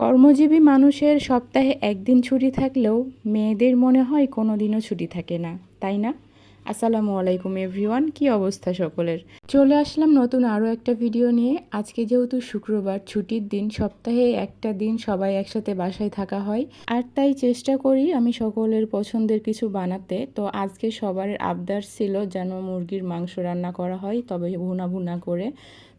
কর্মজীবী মানুষের সপ্তাহে একদিন ছুটি থাকলেও মেয়েদের মনে হয় কোনো দিনও ছুটি থাকে না, তাই না? আসসালামু আলাইকুম এভরিওয়ান, কি অবস্থা সকলের? চলে আসলাম নতুন আরও একটা ভিডিও নিয়ে। আজকে যেহেতু শুক্রবার, ছুটির দিন, সপ্তাহে একটা দিন সবাই একসাথে বাসায় থাকা হয়, আর তাই চেষ্টা করি আমি সকলের পছন্দের কিছু বানাতে। তো আজকে সবার আবদার ছিল যেন মুরগির মাংস রান্না করা হয়, তবে ভুনা ভুনা করে।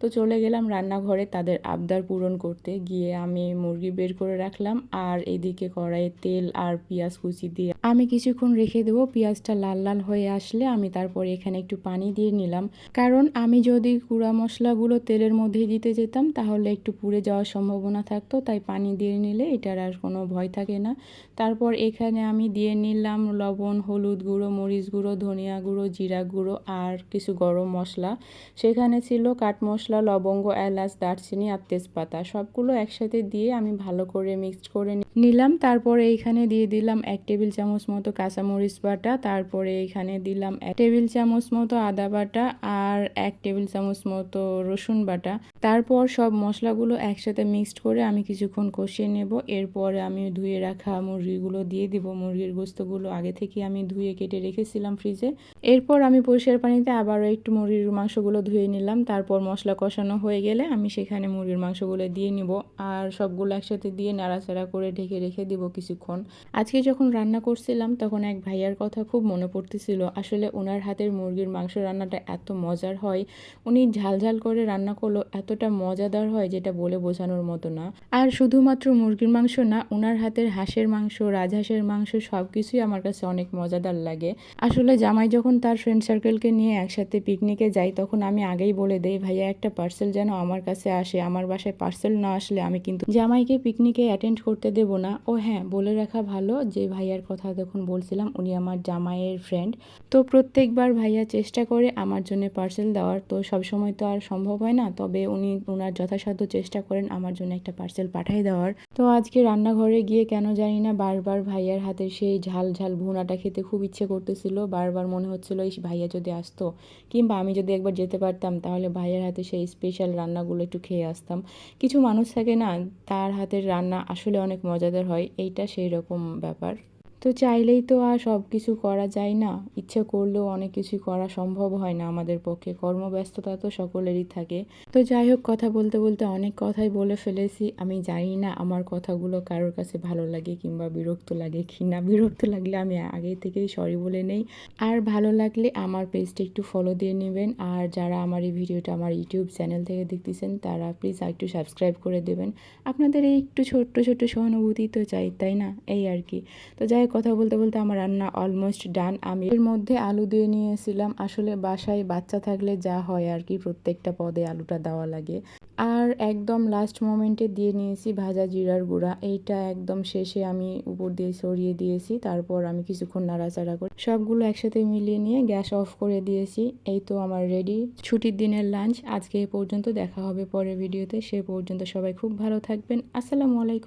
তো চলে গেলাম রান্নাঘরে তাদের আবদার পূরণ করতে। গিয়ে আমি মুরগি বের করে রাখলাম, আর এদিকে কড়াইয়ে তেল আর পেঁয়াজ কুচি দিয়ে আমি কিছুক্ষণ রেখে দেবো। পেঁয়াজটা লাল লাল হয়ে আসলে আমি তারপরে এখানে একটু পানি দিয়ে নিলাম, কারণ আমি যদি গুঁড়া মশলাগুলো তেলের মধ্যে দিতে যেতাম তাহলে একটু পুড়ে যাওয়ার সম্ভাবনা থাকতো, তাই পানি দিয়ে নিলে এটার আর কোনো ভয় থাকে না। তারপর এখানে আমি দিয়ে নিলাম লবণ, হলুদ গুঁড়ো, মরিচ গুঁড়ো, ধনিয়া গুঁড়ো, জিরা গুঁড়ো আর কিছু গরম মশলা। সেখানে ছিল কাঠ মশলা, লবঙ্গ, এলাচ, দারচিনি আর তেজপাতা। সবগুলো একসাথে দিয়ে আমি ভালো করে মিক্সড করে নিলাম। তারপরে এইখানে দিয়ে দিলাম 1 টেবিল চামচ মতো কাঁচামরিচ বাটা, তারপরে এইখানে দিলাম 1 টেবিল চামচ মতো আদা বাটা আর 1 টেবিল চামচ মতো রসুন বাটা। তারপর সব মশলাগুলো একসাথে মিক্সড করে আমি কিছুক্ষণ কষিয়ে নেব। এরপরে আমি ধুয়ে রাখা মুরগিগুলো দিয়ে দিব। মুরগির গোস্তগুলো আগে থেকে আমি ধুয়ে কেটে রেখেছিলাম ফ্রিজে। এরপর আমি পরিষ্কার পানিতে আবারও একটু মুরগির মাংসগুলো ধুয়ে নিলাম। তারপর মশলা কষানো হয়ে গেলে আমি সেখানে মুরগির মাংসগুলো দিয়ে নিব, আর সবগুলো একসাথে দিয়ে নাড়াচাড়া করে ঢেকে রেখে দিব কিছুক্ষণ। আজকে যখন রান্না করছিলাম তখন এক ভাইয়ার কথা খুব মনে পড়তেছিল। আসলে ওনার হাতের মুরগির মাংস রান্নাটা এত মজার হয়, উনি ঝালঝাল করে রান্না করলো এতটা মজাদার হয় যেটা বলে বোঝানোর মতো না। আর শুধুমাত্র মুরগির মাংস না, ওনার হাতের হাঁসের মাংস, রাজহাঁসের মাংস সব কিছুই আমার কাছে অনেক মজাদার লাগে। আসলে জামাই যখন তার ফ্রেন্ড সার্কেলকে নিয়ে একসাথে পিকনিকে যাই তখন আমি আগেই বলে দেই, ভাইয়া একটা পার্সেল যেন আমার কাছে আসে, আমার বাসায় পার্সেল না আসলে আমি কিন্তু জামাইকে পিকনিকে অ্যাটেন্ড করতে দেব না। ও হ্যাঁ, বলে রাখা ভালো যে ভাইয়ার কথা যখন বলছিলাম উনি আমার জামাইয়ের ফ্রেন্ড। তো প্রত্যেকবার ভাইয়া চেষ্টা করে আমার জন্য পার্সেল দেওয়ার, তো সবসময় তো আর সম্ভব হয় না, তবে উনি ওনার যথাসাধ্য চেষ্টা করেন আমার জন্য একটা পার্সেল পাঠিয়ে দেওয়ার। তো আজকে রান্নাঘরে গিয়ে কেন জানি না বারবার ভাইয়ার হাতের সেই ঝাল ঝাল ভুনাটা খেতে খুব ইচ্ছে করতেছিল। বারবার মনে হচ্ছিল এই ভাইয়া যদি আসতো, কিংবা আমি যদি একবার যেতে পারতাম তাহলে ভাইয়ার হাতে সেই স্পেশাল রান্নাগুলো একটু খেয়ে আসতাম। কিছু মানুষ থাকে না, তার হাতের রান্না আসলে অনেক মজাদার হয়, এইটা সেই রকম ব্যাপার। তো চাইলেই তো আর সব কিছু করা যায় না, ইচ্ছে করলেও অনেক কিছুই করা সম্ভব হয় না আমাদের পক্ষে, কর্মব্যস্ততা তো সকলেরই থাকে। তো যাই হোক, কথা বলতে বলতে অনেক কথাই বলে ফেলেছি। আমি জানি না আমার কথাগুলো কারোর কাছে ভালো লাগে কিংবা বিরক্ত লাগে কি না। বিরক্ত লাগলে আমি আগে থেকেই সরি বলে নেই, আর ভালো লাগলে আমার পেজটা একটু ফলো দিয়ে নেবেন। আর যারা আমার এই ভিডিওটা আমার ইউটিউব চ্যানেল থেকে দেখতেছেন তারা প্লিজ একটু সাবস্ক্রাইব করে দেবেন। আপনাদের এই একটু ছোট্ট ছোট্ট সহানুভূতি তো চাই, তাই না? এই আর কি। তো যাই হোক, কথা বলতে বলতে আমার রান্না অলমোস্ট ডান। আমি এর মধ্যে আলু দিয়ে নিয়েছিলাম। আসলে বাসায় বাচ্চা থাকলে যা হয় আর কি, প্রত্যেকটা পদে আলুটা দেওয়া লাগে। আর একদম লাস্ট মোমেন্টে দিয়ে নিয়েছি ভাজা জিরার গুঁড়া, এইটা একদম শেষে আমি উপর দিয়ে ছড়িয়ে দিয়েছি। তারপর আমি কিছুক্ষণ নাড়াচাড়া করে সবগুলো একসাথে মিলিয়ে নিয়ে গ্যাস অফ করে দিয়েছি। এই তো আমার রেডি ছুটির দিনের লাঞ্চ। আজকে এ পর্যন্ত, দেখা হবে পরের ভিডিওতে। সে পর্যন্ত সবাই খুব ভালো থাকবেন। আসসালামু আলাইকুম।